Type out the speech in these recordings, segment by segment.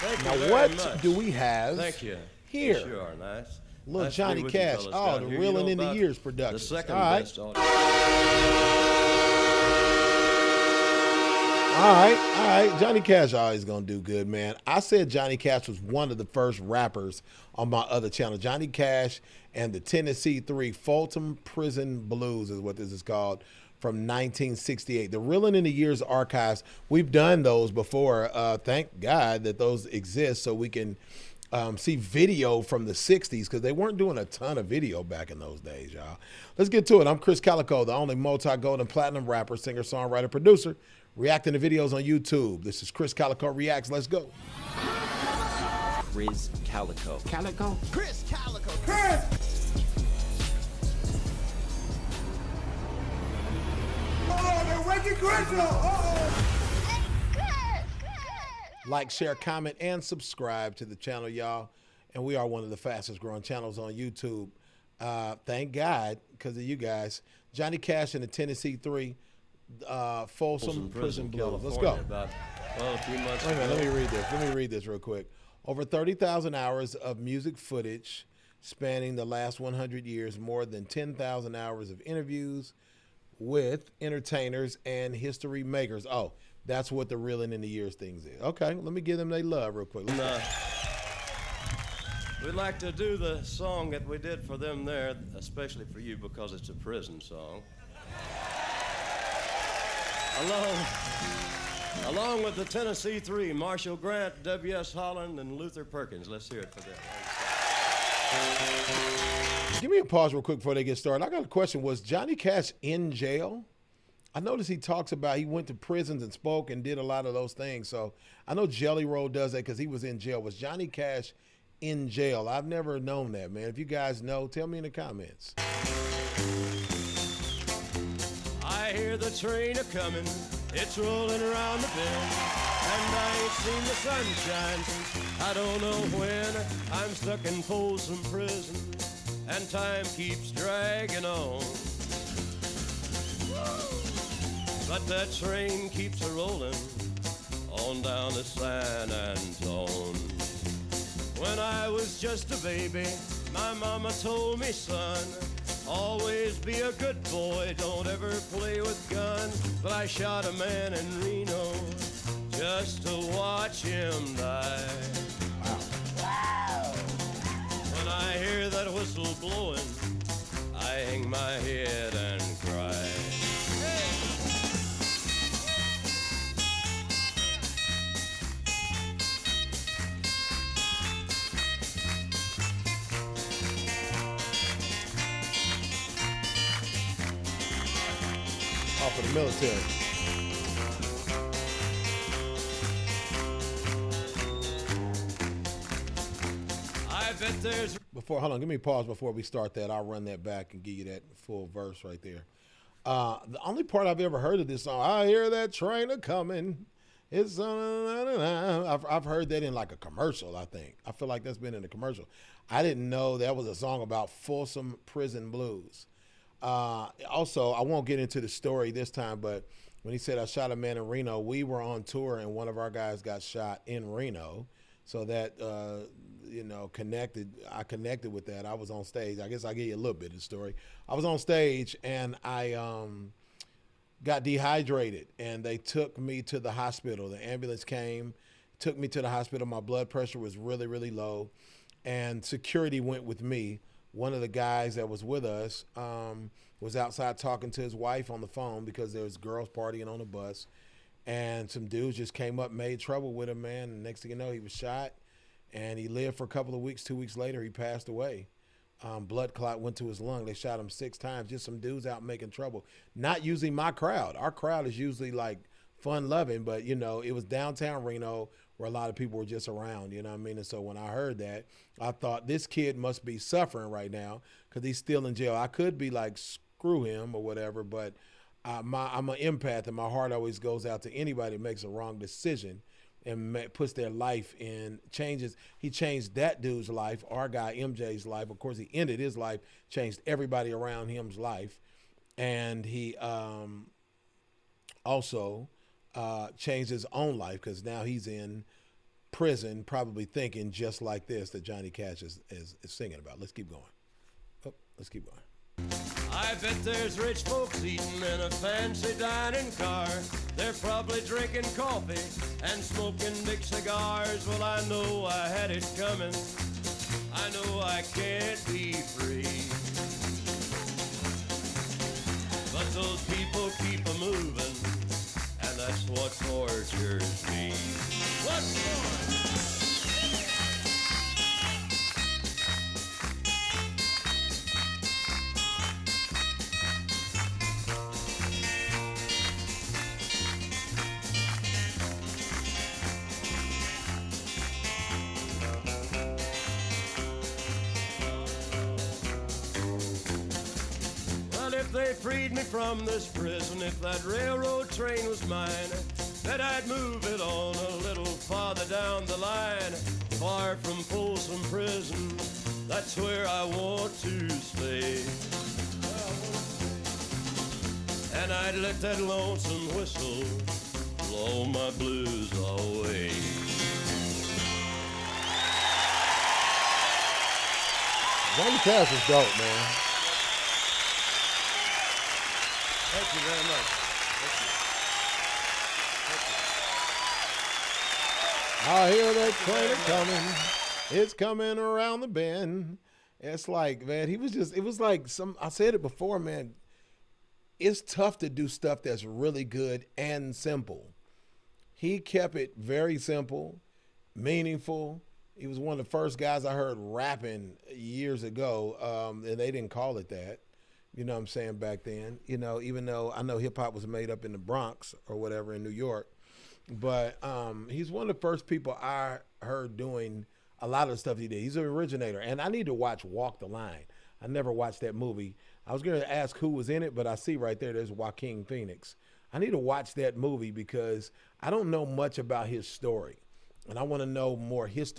Thank you Now, very what much. do we have Thank you. here? You sure are nice. Little Nice to be Johnny with you Cash. fellas Oh, down the here. Reeling You know in the about Years the Productions. second All right. best audience. All right, all right. Johnny Cash always gonna do good, man. I said Johnny Cash was one of the first rappers on my other channel. Johnny Cash and the Tennessee Three, Folsom Prison Blues is what this is called, from 1968. The Reeling in the Years archives. We've done those before. Thank God that those exist so we can see video from the 60s because they weren't doing a ton of video back in those days, y'all. Let's get to it. I'm Chris Calico, the only multi-gold and platinum rapper, singer, songwriter, producer, reacting to videos on YouTube. This is Chris Calico Reacts. Let's go. Chris Calico. Calico? Chris Calico. Oh, they're waking Chris up. Uh-oh. Like, share, comment, and subscribe to the channel, y'all. And we are one of the fastest growing channels on YouTube. Thank God, because of you guys. Johnny Cash and the Tennessee Three, Folsom Prison Blues. Let's go. About, well, a few months Wait a minute, ago. let me read this. Let me read this real quick. Over 30,000 hours of music footage spanning the last 100 years, more than 10,000 hours of interviews with entertainers and history makers. Oh, that's what the Reeling in the Years things is. Okay, let me give them their love real quick. We'd like to do the song that we did for them there, especially for you because it's a prison song. Along with the Tennessee Three, Marshall Grant, W.S. Holland, and Luther Perkins. Let's hear it for them. Give me a pause real quick before they get started. I got a question. Was Johnny Cash in jail? I noticed he talks about he went to prisons and spoke and did a lot of those things. So I know Jelly Roll does that because he was in jail. Was Johnny Cash in jail? I've never known that, man. If you guys know, tell me in the comments. I hear the train a-comin', it's rolling around the bend, and I ain't seen the sunshine since I don't know when. I'm stuck in Folsom Prison, and time keeps dragging on. But that train keeps a-rolling on down to San Antone. When I was just a baby, my mama told me, son, always be a good boy, don't ever play with guns. But I shot a man in Reno just to watch him die. Wow. When I hear that whistle blowing, I hang my head and cry. Off of the military. I bet there's Hold on, give me a pause before we start that. I'll run that back and give you that full verse right there. The only part I've ever heard of this song, I hear that train a-coming. It's I've heard that in like a commercial, I think. I feel like that's been in a commercial. I didn't know that was a song about Folsom Prison Blues. Also, I won't get into the story this time, but when he said I shot a man in Reno, we were on tour and one of our guys got shot in Reno. So that, I connected with that. I was on stage. I guess I'll give you a little bit of the story. I was on stage and I got dehydrated and they took me to the hospital. The ambulance came, took me to the hospital. My blood pressure was really, really low and security went with me. One of the guys that was with us was outside talking to his wife on the phone because there was girls partying on the bus. And some dudes just came up, made trouble with him, man. And next thing you know, he was shot. And he lived for a couple of weeks. 2 weeks later, he passed away. Blood clot went to his lung. They shot him 6 times. Just some dudes out making trouble. Not usually my crowd. Our crowd is usually like fun-loving. But, it was downtown Reno where a lot of people were just around, you know what I mean? And so when I heard that, I thought this kid must be suffering right now because he's still in jail. I could be like, screw him or whatever, but I'm an empath and my heart always goes out to anybody that makes a wrong decision and puts their life in changes. He changed that dude's life, our guy MJ's life. Of course, he ended his life, changed everybody around him's life. And he also changed his own life because now he's in prison probably thinking just like this that Johnny Cash is singing about. Let's keep going. Oh, let's keep going. I bet there's rich folks eating in a fancy dining car. They're probably drinking coffee and smoking big cigars. Well, I know I had it coming. I know I can't be free. But those people keep a moving, and that's what tortures me. What more? If they freed me from this prison, if that railroad train was mine, bet I'd move it on a little farther down the line, far from Folsom Prison. That's where I want to stay. And I'd let that lonesome whistle blow my blues away. Johnny Cash is dope, man. Thank you very much. I hear that train coming. It's coming around the bend. It's like, man, it was like I said it before, man. It's tough to do stuff that's really good and simple. He kept it very simple, meaningful. He was one of the first guys I heard rapping years ago, and they didn't call it that. You know what I'm saying, back then, you know, even though I know hip hop was made up in the Bronx or whatever in New York, but he's one of the first people I heard doing a lot of the stuff he did. He's an originator, and I need to watch Walk the Line. I never watched that movie. I was going to ask who was in it, but I see right there's Joaquin Phoenix. I need to watch that movie because I don't know much about his story, and I want to know more his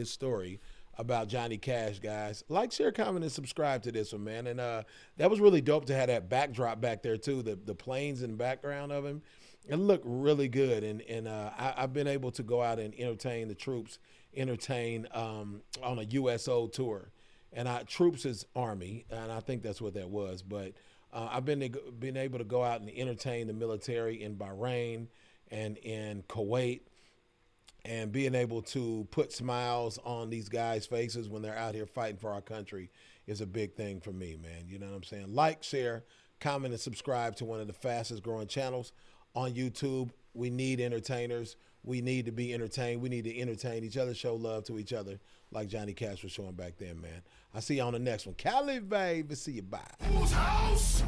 story about Johnny Cash, guys. Like, share, comment, and subscribe to this one, man. And that was really dope to have that backdrop back there, too, the planes in the background of him. It looked really good, and I've been able to go out and entertain the troops, on a USO tour. And Troops is Army, and I think that's what that was. But I've been able to go out and entertain the military in Bahrain and in Kuwait, and being able to put smiles on these guys' faces when they're out here fighting for our country is a big thing for me, man. You know what I'm saying? Like, share, comment, and subscribe to one of the fastest growing channels on YouTube. We need entertainers. We need to be entertained. We need to entertain each other, show love to each other like Johnny Cash was showing back then, man. I'll see you on the next one. Cali, baby. See you. Bye. Whose house?